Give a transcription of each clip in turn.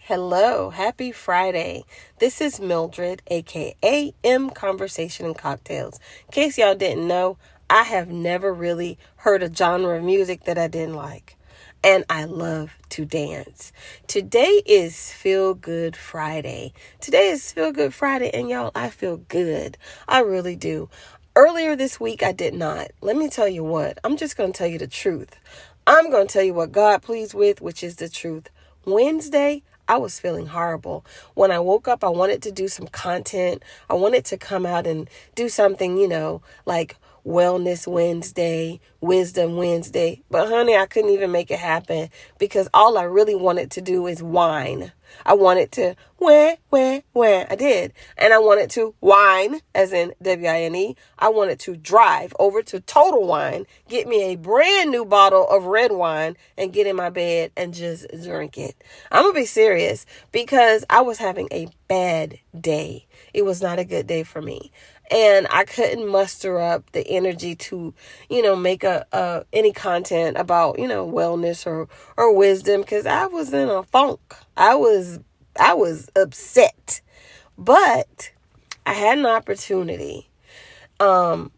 Hello, happy Friday. This is Mildred, aka M Conversation and Cocktails. In case y'all didn't know, I have never really heard a genre of music that I didn't like. And I love to dance. Today is Feel Good Friday. And y'all, I feel good. I really do. Earlier this week, I did not. Let me tell you what. I'm just going to tell you the truth. I'm going to tell you what God pleased with, which is the truth. Wednesday, I was feeling horrible. When I woke up, I wanted to do some content. I wanted to come out and do something, like Wellness Wednesday, Wisdom Wednesday. But honey, I couldn't even make it happen because all I really wanted to do is whine. I wanted to wah. I did. And I wanted to wine, as in W-I-N-E. I wanted to drive over to Total Wine, get me a brand new bottle of red wine, and get in my bed and just drink it. I'm going to be serious because I was having a bad day. It was not a good day for me. And I couldn't muster up the energy to, make any content about, wellness or wisdom because I was in a funk. I was upset. But I had an opportunity to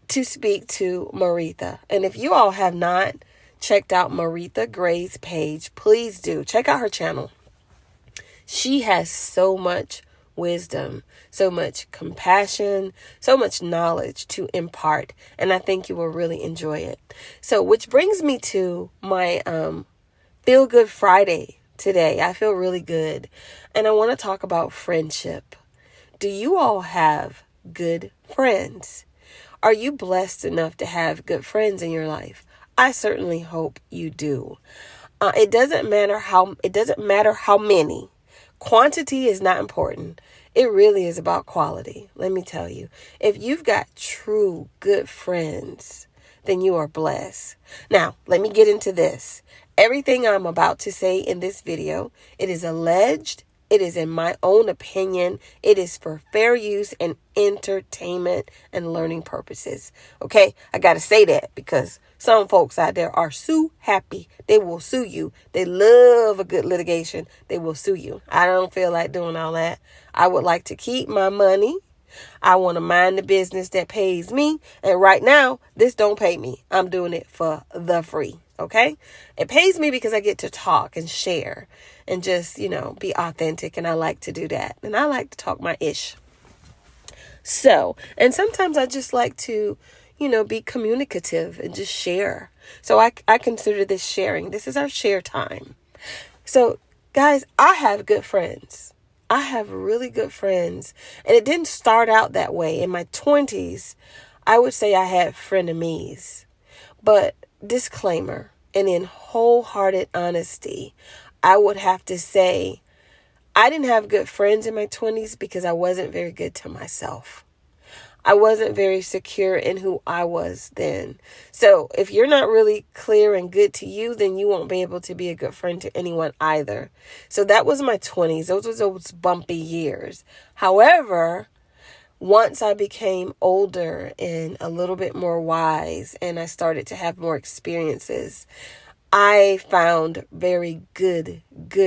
speak to Maritha. And if you all have not checked out Maritha Gray's page, please do. Check out her channel. She has so much wisdom, so much compassion, so much knowledge to impart. And I think you will really enjoy it. So, which brings me to my Feel Good Friday today. I feel really good. And I want to talk about friendship. Do you all have good friends? Are you blessed enough to have good friends in your life? I certainly hope you do. It doesn't matter how many. Quantity is not important. It really is about quality. Let me tell you, if you've got true good friends, then you are blessed. Now, let me get into this. Everything I'm about to say in this video, it is alleged. It is in my own opinion. It is for fair use and entertainment and learning purposes. Okay? I got to say that because some folks out there are so happy. They will sue you. They love a good litigation. They will sue you. I don't feel like doing all that. I would like to keep my money. I want to mind the business that pays me. And right now, this don't pay me. I'm doing it for the free. Okay? It pays me because I get to talk and share and just, be authentic. And I like to do that. And I like to talk my ish. So, and sometimes I just like to, be communicative and just share. So I consider this sharing. This is our share time. So, guys, I have good friends. I have really good friends. And it didn't start out that way. In my 20s, I would say I had frenemies. But disclaimer, and in wholehearted honesty, I would have to say I didn't have good friends in my 20s because I wasn't very good to myself. I wasn't very secure in who I was then. So if you're not really clear and good to you, then you won't be able to be a good friend to anyone either. So that was my 20s. Those were those bumpy years. However, once I became older and a little bit more wise and I started to have more experiences, I found very good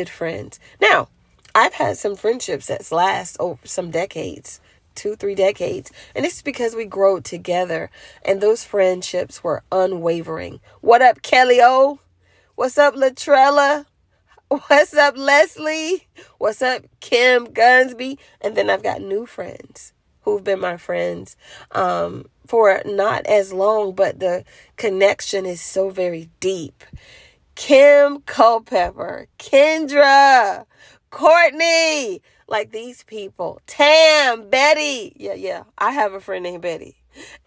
friends. Now, I've had some friendships that last over some decades. 2-3 decades. And it's because we grow together. And those friendships were unwavering. What up, Kelly O? What's up, Latrella? What's up, Leslie? What's up, Kim Gunsby? And then I've got new friends who've been my friends for not as long, but the connection is so very deep. Kim Culpepper, Kendra, Courtney, like these people, Tam, Betty. Yeah. I have a friend named Betty.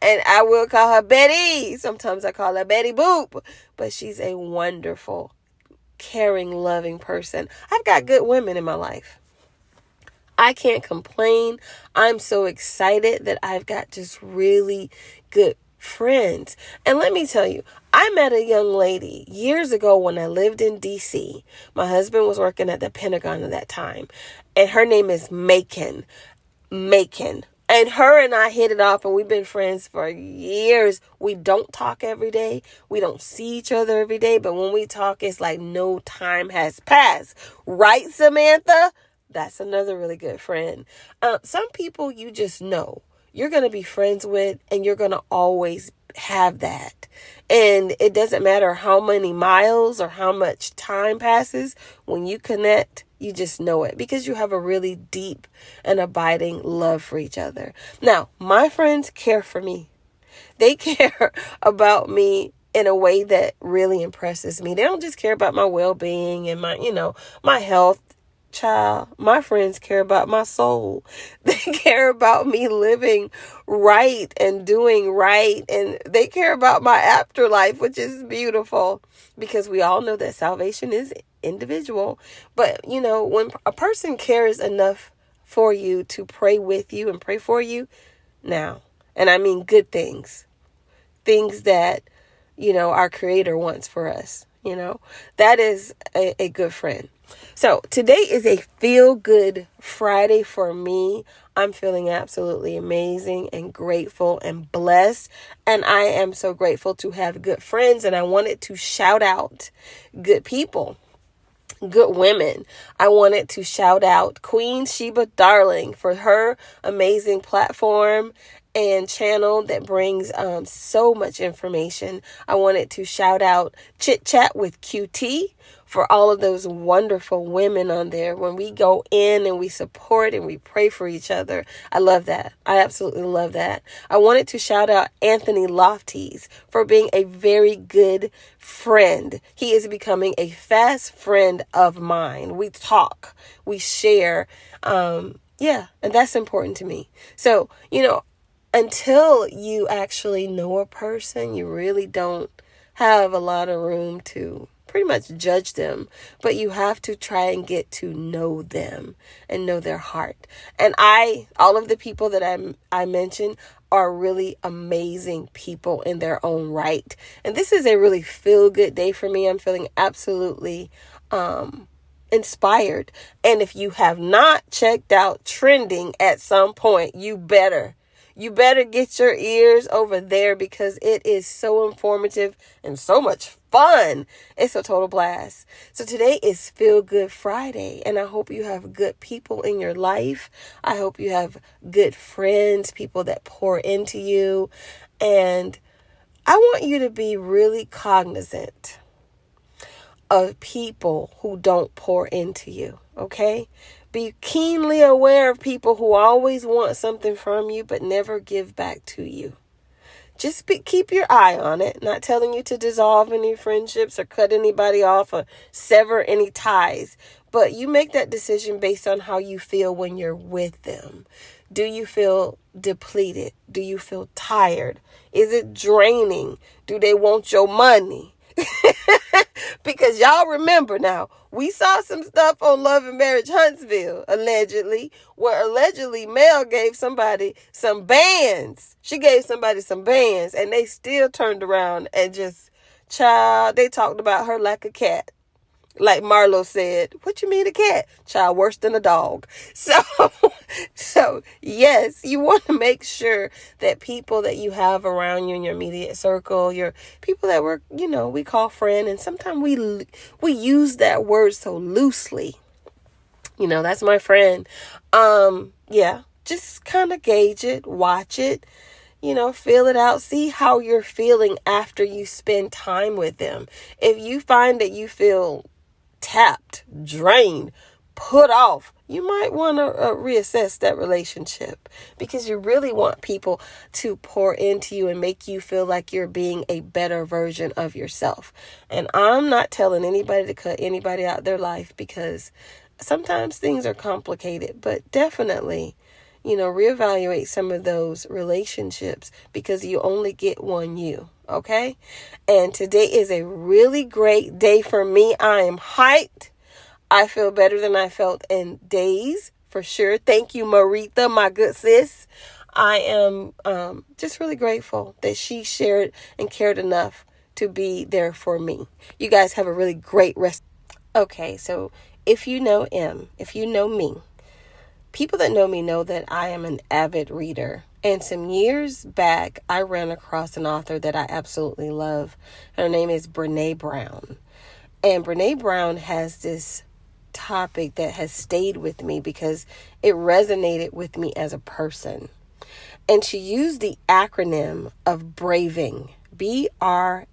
And I will call her Betty. Sometimes I call her Betty Boop. But she's a wonderful, caring, loving person. I've got good women in my life. I can't complain. I'm so excited that I've got just really good friends. And let me tell you, I met a young lady years ago when I lived in DC. My husband was working at the Pentagon at that time. And her name is Macon. And her and I hit it off, and we've been friends for years. We don't talk every day. We don't see each other every day. But when we talk, it's like no time has passed. Right, Samantha? That's another really good friend. Some people you just know you're going to be friends with, and you're going to always have that. And it doesn't matter how many miles or how much time passes. When you connect, you just know it because you have a really deep and abiding love for each other. Now, my friends care for me. They care about me in a way that really impresses me. They don't just care about my well-being and my health. Child, my friends care about my soul. They care about me living right and doing right. And they care about my afterlife, which is beautiful because we all know that salvation is individual. But, when a person cares enough for you to pray with you and pray for you now, and I mean good things that, our Creator wants for us, that is a good friend. So today is a feel good Friday for me. I'm feeling absolutely amazing and grateful and blessed. And I am so grateful to have good friends. And I wanted to shout out good people, good women. I wanted to shout out Queen Sheba Darling for her amazing platform and channel that brings so much information. I wanted to shout out Chit Chat with QT for all of those wonderful women on there. When we go in and we support and we pray for each other, I love that. I absolutely love that. I wanted to shout out Anthony Lofties for being a very good friend. He is becoming a fast friend of mine. We talk, we share. And that's important to me. So, until you actually know a person, you really don't have a lot of room to pretty much judge them, but you have to try and get to know them and know their heart. And all of the people that I mentioned are really amazing people in their own right. And this is a really feel good day for me. I'm feeling absolutely inspired. And if you have not checked out Trending at some point, you better get your ears over there because it is so informative and so much fun. It's a total blast. So today is Feel Good Friday, and I hope you have good people in your life. I hope you have good friends, people that pour into you. And I want you to be really cognizant of people who don't pour into you, okay? Be keenly aware of people who always want something from you but never give back to you. Just keep your eye on it. Not telling you to dissolve any friendships or cut anybody off or sever any ties. But you make that decision based on how you feel when you're with them. Do you feel depleted? Do you feel tired? Is it draining? Do they want your money? Because y'all remember now, we saw some stuff on Love and Marriage Huntsville, allegedly, where allegedly Mel gave somebody some bands. She gave somebody some bands, and they still turned around and just, child, they talked about her like a cat. Like Marlo said, what you mean a cat? Child, worse than a dog. So yes, you want to make sure that people that you have around you in your immediate circle, your people that we call friend, and sometimes we use that word so loosely. That's my friend. Just kind of gauge it, watch it. Feel it out. See how you're feeling after you spend time with them. If you find that you feel tapped, drained, put off, you might want to reassess that relationship because you really want people to pour into you and make you feel like you're being a better version of yourself. And I'm not telling anybody to cut anybody out of their life because sometimes things are complicated, but definitely, reevaluate some of those relationships because you only get one you. Okay. And today is a really great day for me. I am hyped. I feel better than I felt in days for sure. Thank you, Maritha, my good sis. I am just really grateful that she shared and cared enough to be there for me. You guys have a really great rest. Okay. So if you know me, People that know me know that I am an avid reader. And some years back, I ran across an author that I absolutely love. Her name is Brene Brown. And Brene Brown has this topic that has stayed with me because it resonated with me as a person. And she used the acronym of BRAVING, BRAVING,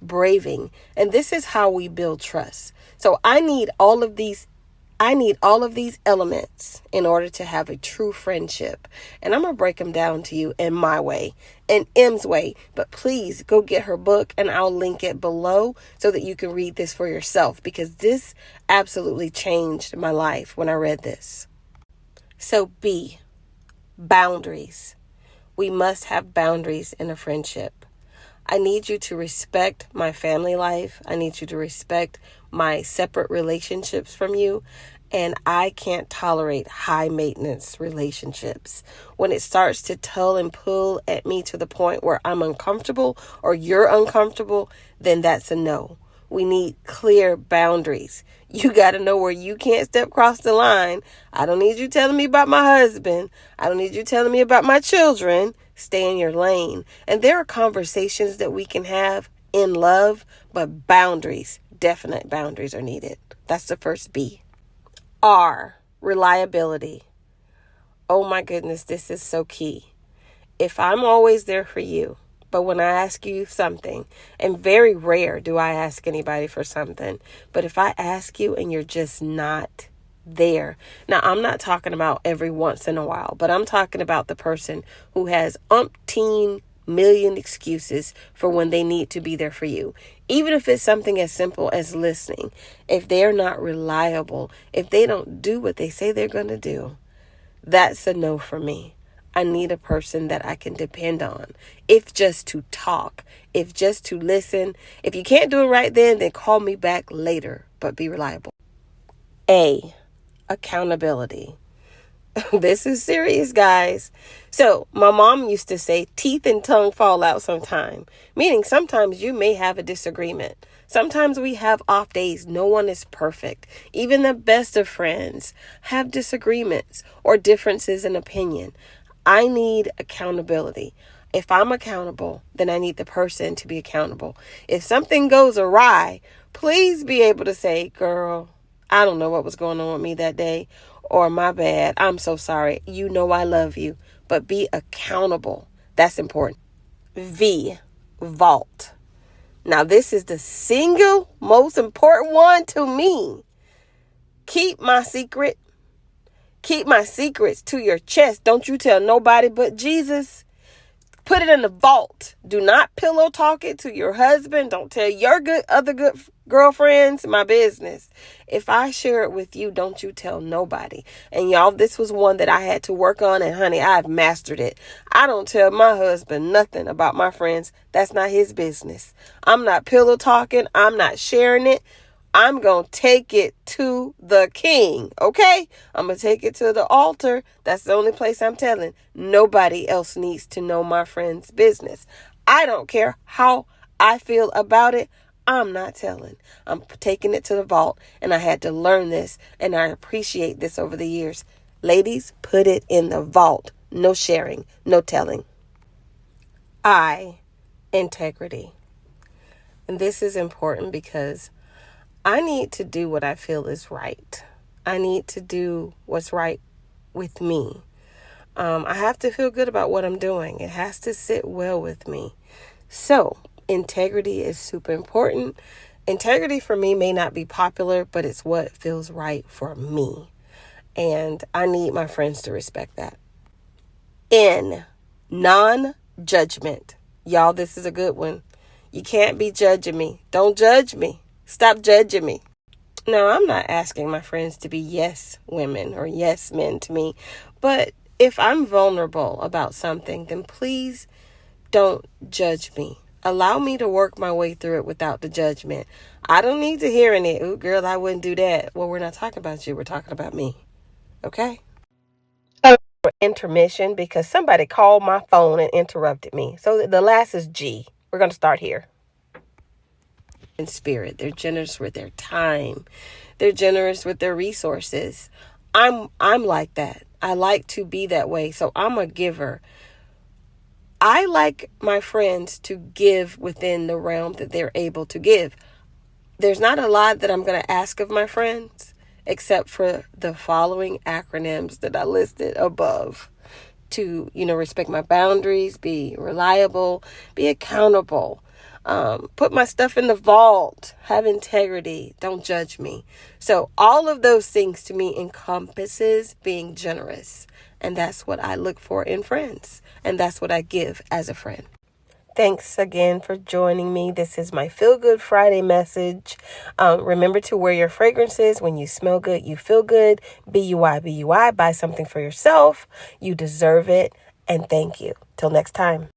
braving. And this is how we build trust. So I need all of these elements in order to have a true friendship. And I'm going to break them down to you in my way, in M's way. But please go get her book and I'll link it below so that you can read this for yourself, because this absolutely changed my life when I read this. So B, boundaries. We must have boundaries in a friendship. I need you to respect my family life. I need you to respect my separate relationships from you. And I can't tolerate high maintenance relationships. When it starts to tull and pull at me to the point where I'm uncomfortable or you're uncomfortable, then that's a no. We need clear boundaries. You got to know where you can't step across the line. I don't need you telling me about my husband. I don't need you telling me about my children. Stay in your lane. And there are conversations that we can have in love, but boundaries, definite boundaries are needed. That's the first B. R, reliability. Oh my goodness, this is so key. If I'm always there for you, but when I ask you something, and very rare do I ask anybody for something, but if I ask you and you're just not there. Now, I'm not talking about every once in a while, but I'm talking about the person who has umpteen million excuses for when they need to be there for you. Even if it's something as simple as listening, if they're not reliable, if they don't do what they say they're going to do, that's a no for me. I need a person that I can depend on. If just to talk, if just to listen. If you can't do it right then call me back later, but be reliable. A, accountability. This is serious, guys. So my mom used to say teeth and tongue fall out sometime, meaning sometimes you may have a disagreement. Sometimes we have off days. No one is perfect. Even the best of friends have disagreements or differences in opinion. I need accountability. If I'm accountable, then I need the person to be accountable. If something goes awry, please be able to say, girl, I don't know what was going on with me that day, or my bad, I'm so sorry. You know I love you, but be accountable. That's important. V, vault. Now, this is the single most important one to me. Keep my secret. Keep my secrets to your chest. Don't you tell nobody but Jesus. Put it in the vault. Do not pillow talk it to your husband. Don't tell your other good girlfriends my business. If I share it with you, don't you tell nobody. And y'all, this was one that I had to work on, and honey, I've mastered it. I don't tell my husband nothing about my friends. That's not his business. I'm not pillow talking. I'm not sharing it. I'm going to take it to the king, okay? I'm going to take it to the altar. That's the only place I'm telling. Nobody else needs to know my friend's business. I don't care how I feel about it. I'm not telling. I'm taking it to the vault, and I had to learn this, and I appreciate this over the years. Ladies, put it in the vault. No sharing, no telling. I, integrity. And this is important because I need to do what I feel is right. I need to do what's right with me. I have to feel good about what I'm doing. It has to sit well with me. So, integrity is super important. Integrity for me may not be popular, but it's what feels right for me. And I need my friends to respect that. N, non-judgment. Y'all, this is a good one. You can't be judging me. Don't judge me. Stop judging me. Now, I'm not asking my friends to be yes women or yes men to me, but if I'm vulnerable about something, then please don't judge me. Allow me to work my way through it without the judgment. I don't need to hear any, ooh, girl, I wouldn't do that. Well, we're not talking about you. We're talking about me. Okay? Intermission because somebody called my phone and interrupted me. So the last is G. We're going to start here. in spirit. They're generous with their time. They're generous with their resources. I'm like that. I like to be that way. So I'm a giver. I like my friends to give within the realm that they're able to give. There's not a lot that I'm going to ask of my friends except for the following acronyms that I listed above. To, respect my boundaries, be reliable, be accountable, put my stuff in the vault, have integrity, don't judge me. So all of those things to me encompasses being generous. And that's what I look for in friends. And that's what I give as a friend. Thanks again for joining me. This is my Feel Good Friday message. Remember to wear your fragrances. When you smell good, you feel good. BUI, BUI. Buy something for yourself. You deserve it. And thank you. Till next time.